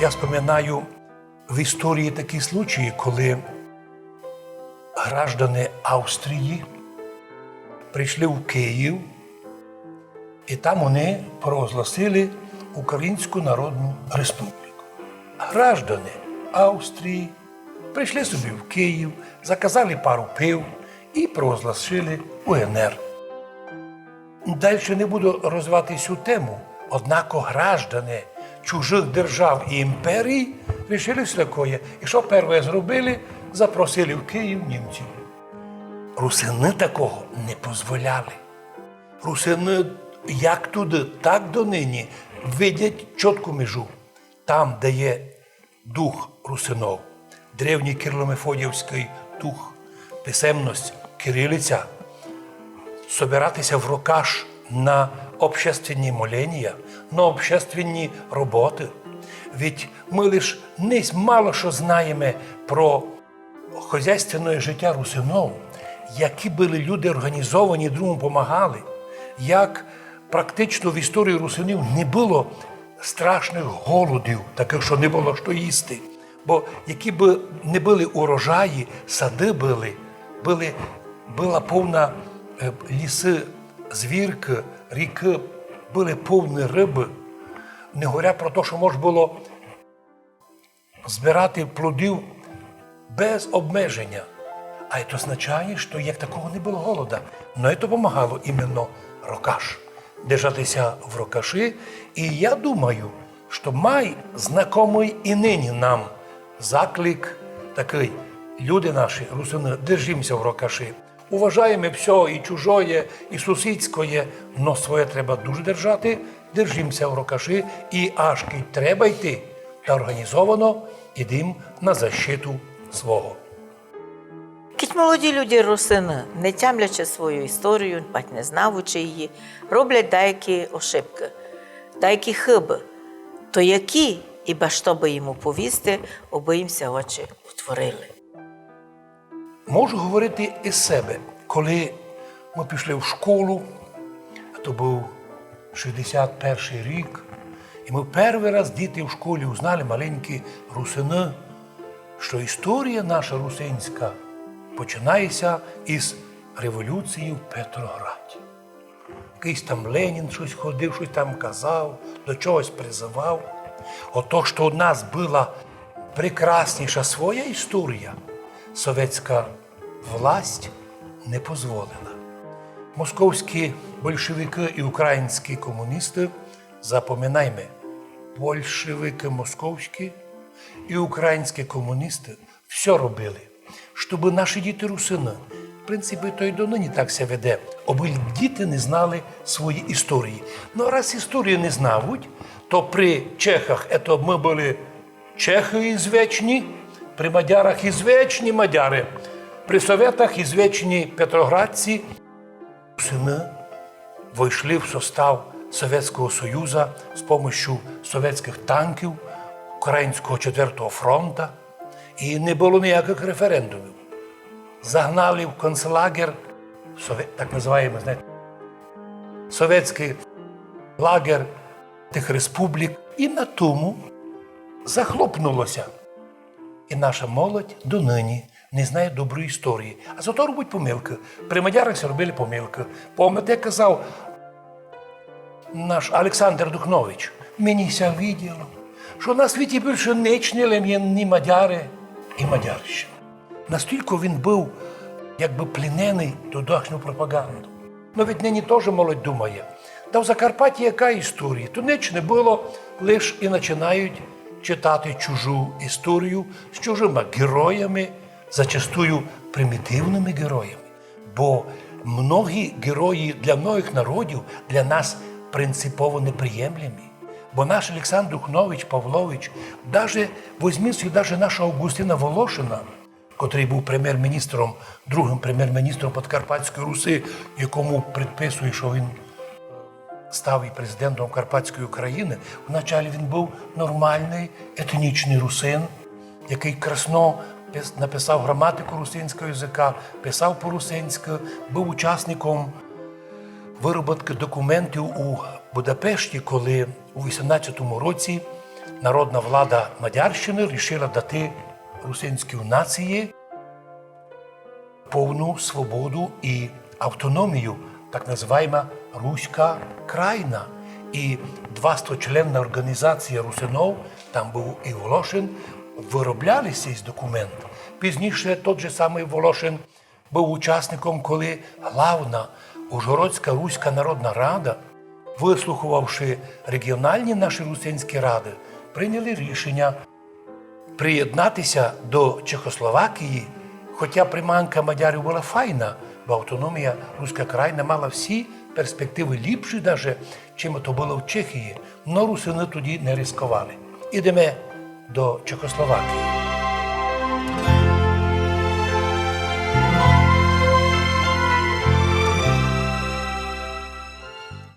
Я вспоминаю в історії такі случаї, коли граждани Австрії прийшли в Київ, і там вони провозгласили Українську Народну Республіку. Граждани Австрії прийшли собі в Київ, заказали пару пив і провозгласили УНР. Далі не буду розвивати цю тему, однак граждани чужих держав і імперій вирішили таке. І що перше зробили? Запросили в Київ німців. Русини такого не дозволяли. Русини як туди, так донині видять чітку межу. Там, де є дух русинов, древній кирило-мефодіївський дух, писемність, кирилиця, собиратися в рукаш на общественні моління, на общественні роботи. Ведь ми лише мало що знаємо про хозяйственне життя русинов, які були люди організовані, другим допомагали, як практично в історії русинів не було страшних голодів, таких, що не було що їсти. Бо які б не були урожаї, сади була повна ліси, звірки, ріки, були повні риби. Не говоря про те, що можна було збирати плодів без обмеження. А це означає, що як такого не було голода. Но це допомагало іменно рокаш. Держатися в рокаші. І я думаю, що май знайомий і нині нам заклик такий. Люди наші, русини, держимося в рокаші. Уважаємо все, і чужое, і сусідське, но своє треба дуже держати. Держимося в рокаші і аж коли треба йти, та організовано йдемо на защиту свого. Кіть молоді люди русини, не тямлячи свою історію, бать не знавучи її, роблять деякі ошибки, деякі хиби. То які, іба що би йому повісти, оби їм ся очі утворили. Можу говорити із себе. Коли ми пішли в школу, а то був 61-й рік, і ми перший раз діти в школі узнали, маленькі русини, що історія наша русинська починається із революції в Петрограді. Якийсь там Ленін щось ходив, щось там казав, до чогось призивав. Ото, що у нас була прекрасніша своя історія, совєтська власть не дозволила. Московські большевики і українські комуністи, запам'ятаймо, большевики московські і українські комуністи все робили, щоб наші діти русини, в принципі, то й донині так се веде, аби діти не знали свої історії. Ну, раз історії не знають, то при чехах ми були чехи ізвечні, при мадярах ізвечні мадяри, при совєтах ізвечні петроградці. Русини вийшли в состав Совєтського Союзу з допомогою совєтських танків, Українського 4-го фронту, і не було ніяких референдумів. Загнали в концлагер, так називаємо, знаєте, совєтський лагер тих республік, і на тому захлопнулося. І наша молодь донині не знає доброї історії. А зато робить помилки. При мадярах робили помилки. Пам'ятаєте, як казав наш Олександр Духнович, мені ся виділо, що на світі більше не чнили ні мадяри, і мадярщина. Настільки він був якби плінений тодішню пропаганду. Ну від нині теж молодь думає. Та в Закарпатті яка історія? То ніч не було, лише і починають читати чужу історію з чужими героями, зачастую примітивними героями. Бо многі герої для многих народів для нас принципово неприємлемі. Бо наш Олександр Духнович Павлович, візьміть навіть нашого Августина Волошина, котрий був прем'єр-міністром, другим прем'єр-міністром Подкарпатської Руси, якому предписує, що він став і президентом Карпатської України. Вначалі він був нормальний етнічний русин, який красно написав граматику русинського язика, писав по-русинськи, був учасником вироботки документів у Будапешті, коли у 18-му році народна влада Мадярщини вирішила дати русинській нації повну свободу і автономію, так називаємо Руська країна. І 200-членна організація русинов, там був і Волошин, виробляли цей документ. Пізніше той же самий Волошин був учасником, коли главна Ужгородська Руська Народна Рада, вислухавши регіональні наші русинські ради, прийняли рішення приєднатися до Чехословакії, хоча приманка мадярів була файна, бо автономія Руська країна мала всі перспективи ліпші навіть, чим то було в Чехії, але русини тоді не ризикували. Ідемо до Чехословакії.